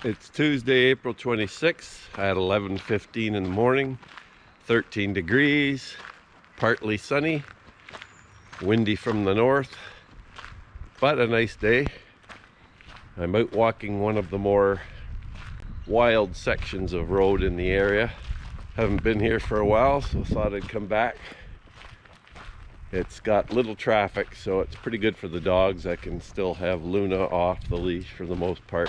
It's Tuesday, April 26th at 11:15 in the morning, 13 degrees, partly sunny, windy from the north, but a nice day. I'm out walking one of the more wild sections of road in the area. Haven't been here for a while, so thought I'd come back. It's got little traffic, so it's pretty good for the dogs. I can still have Luna off the leash for the most part.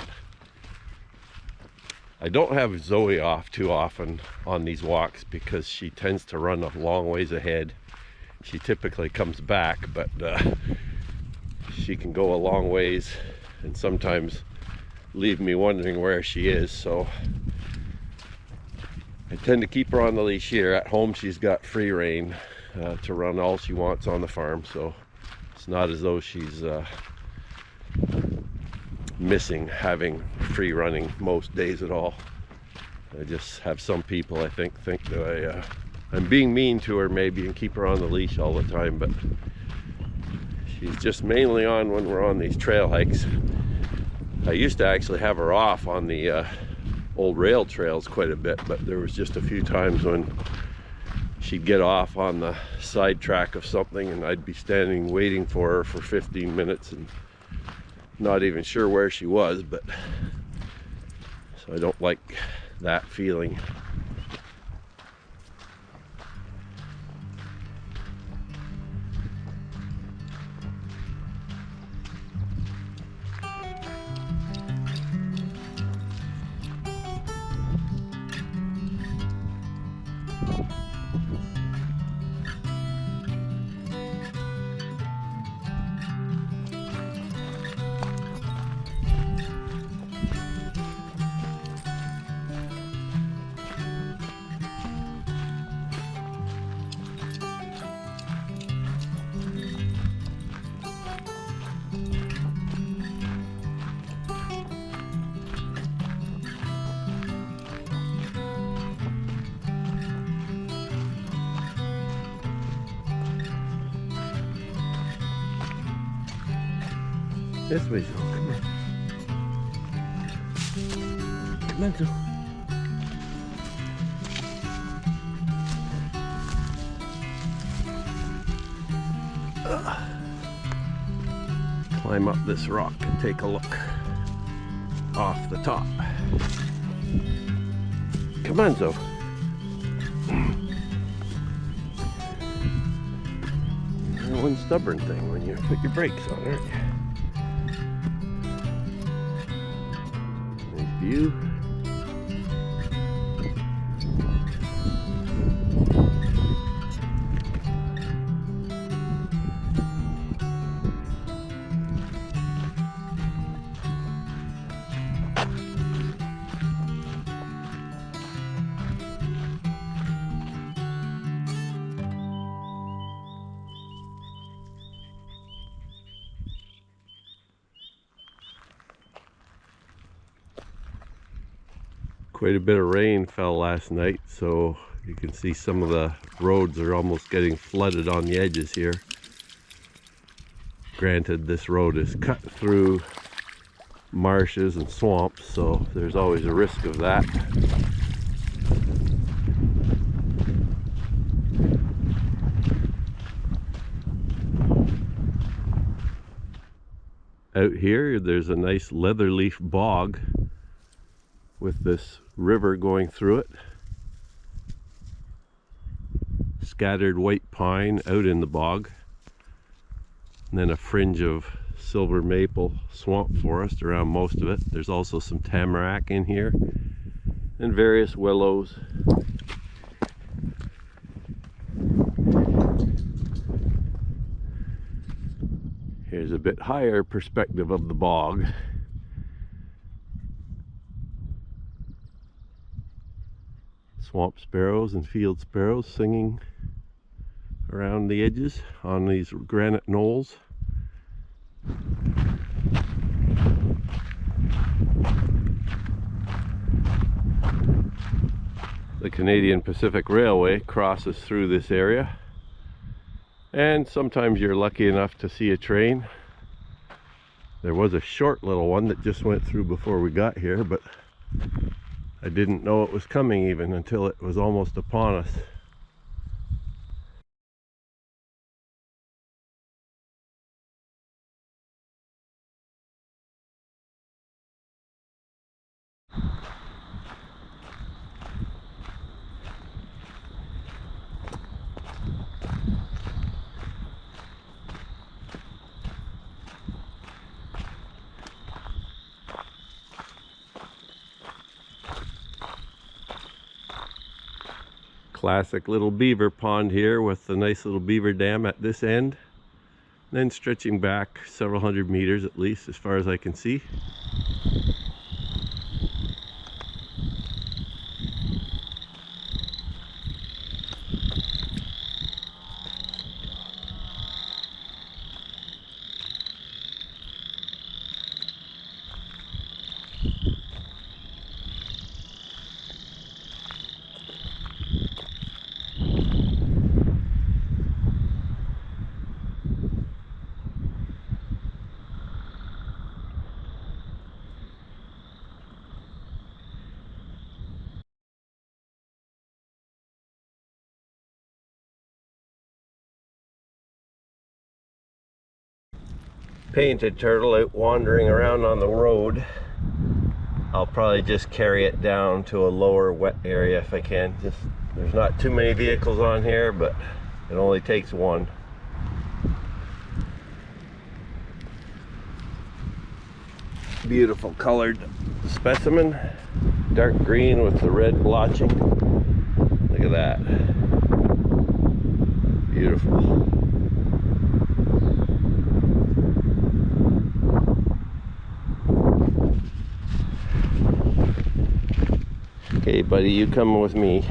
I don't have Zoe off too often on these walks because she tends to run a long ways ahead. She typically comes back, but she can go a long ways and sometimes leave me wondering where she is, so I tend to keep her on the leash here. At home she's got free rein to run all she wants on the farm, so it's not as though she's missing having free running most days at all. I just have some people I think that I'm being mean to her maybe and keep her on the leash all the time, but she's just mainly on when we're on these trail hikes. I used to actually have her off on the old rail trails quite a bit, but there was just a few times when she'd get off on the side track of something and I'd be standing waiting for her for 15 minutes and not even sure where she was, but so I don't like that feeling. This way, Zoe. Come on. Come on, Zoe. Climb up this rock and take a look off the top. Come on, Zoe. You're one stubborn thing when you put your brakes on, aren't you? View. Quite a bit of rain fell last night, so you can see some of the roads are almost getting flooded on the edges here. Granted, this road is cut through marshes and swamps, so there's always a risk of that. Out here, there's a nice leatherleaf bog with this river going through it. Scattered white pine out in the bog, and then a fringe of silver maple swamp forest around most of it. There's also some tamarack in here and various willows. Here's a bit higher perspective of the bog. Swamp sparrows and field sparrows singing around the edges on these granite knolls. The Canadian Pacific Railway crosses through this area, and sometimes you're lucky enough to see a train. There was a short little one that just went through before we got here, but I didn't know it was coming even until it was almost upon us. Classic little beaver pond here with the nice little beaver dam at this end, then stretching back several hundred meters at least as far as I can see. Painted turtle out wandering around on the road. I'll probably just carry it down to a lower wet area if I can. There's not too many vehicles on here, but it only takes one. Beautiful colored specimen, dark green with the red blotching. Look at that. Beautiful. Okay, buddy, you coming with me.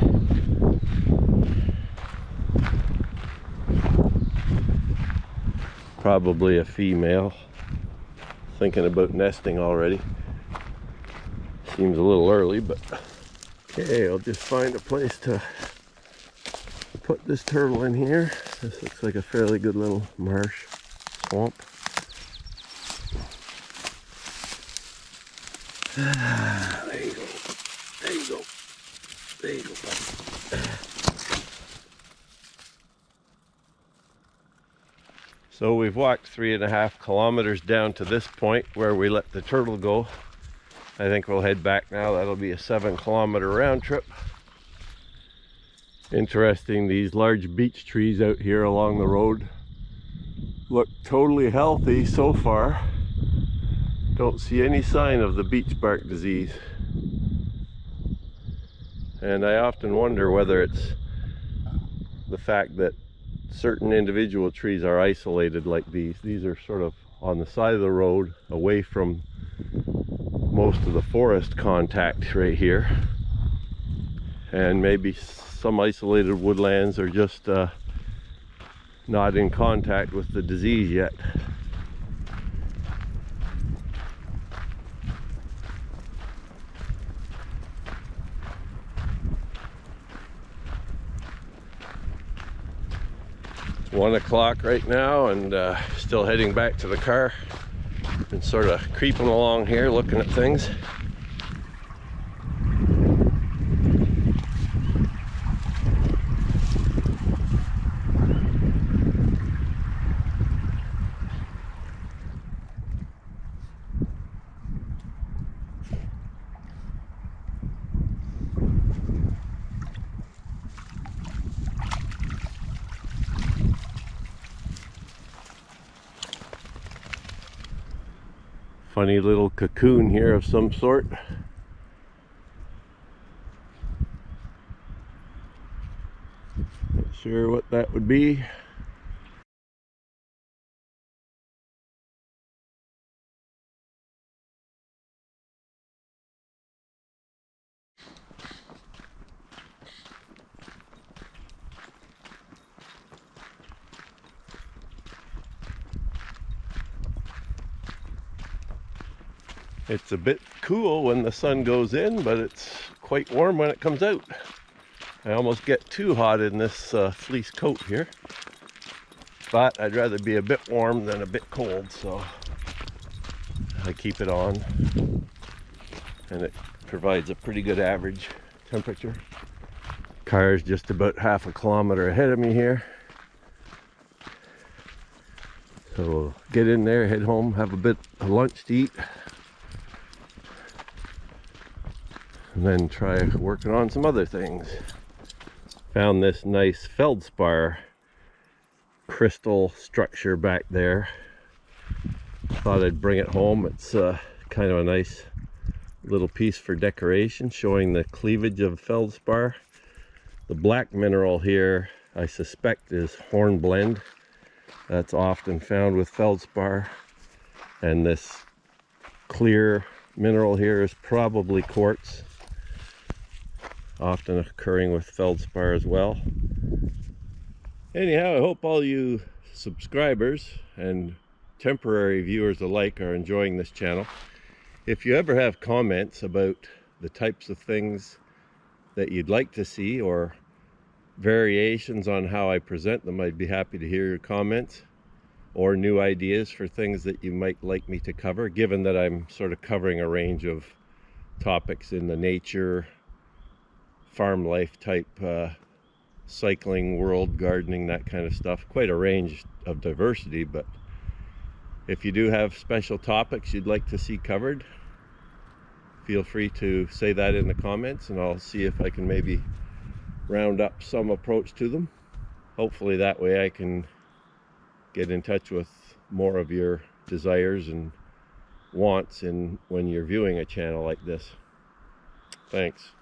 Probably a female. Thinking about nesting already. Seems a little early, but okay, I'll just find a place to put this turtle in here. This looks like a fairly good little marsh swamp. There you go. There you go. There you go, buddy. So we've walked 3.5 kilometers down to this point where we let the turtle go. I think we'll head back now. That'll be a 7-kilometer round trip. Interesting, these large beech trees out here along the road look totally healthy so far. Don't see any sign of the beech bark disease. And I often wonder whether it's the fact that certain individual trees are isolated like these. These are sort of on the side of the road, away from most of the forest contact right here. And maybe some isolated woodlands are just not in contact with the disease yet. It's 1 o'clock right now, and still heading back to the car. Been sort of creeping along here looking at things. Funny little cocoon here of some sort. Not sure what that would be. It's a bit cool when the sun goes in, but it's quite warm when it comes out. I almost get too hot in this fleece coat here, but I'd rather be a bit warm than a bit cold, so I keep it on, and it provides a pretty good average temperature. Car's just about half a kilometer ahead of me here. So we'll get in there, head home, have a bit of lunch to eat, and then try working on some other things. Found this nice feldspar crystal structure back there. Thought I'd bring it home. It's kind of a nice little piece for decoration, showing the cleavage of feldspar. The black mineral here, I suspect, is hornblende. That's often found with feldspar. And this clear mineral here is probably quartz, often occurring with feldspar as well. Anyhow, I hope all you subscribers and temporary viewers alike are enjoying this channel. If you ever have comments about the types of things that you'd like to see, or variations on how I present them, I'd be happy to hear your comments, or new ideas for things that you might like me to cover, given that I'm sort of covering a range of topics in the nature, farm life type, cycling world, gardening, that kind of stuff. Quite a range of diversity. But if you do have special topics you'd like to see covered, feel free to say that in the comments, and I'll see if I can maybe round up some approach to them. Hopefully that way I can get in touch with more of your desires and wants when you're viewing a channel like this. Thanks.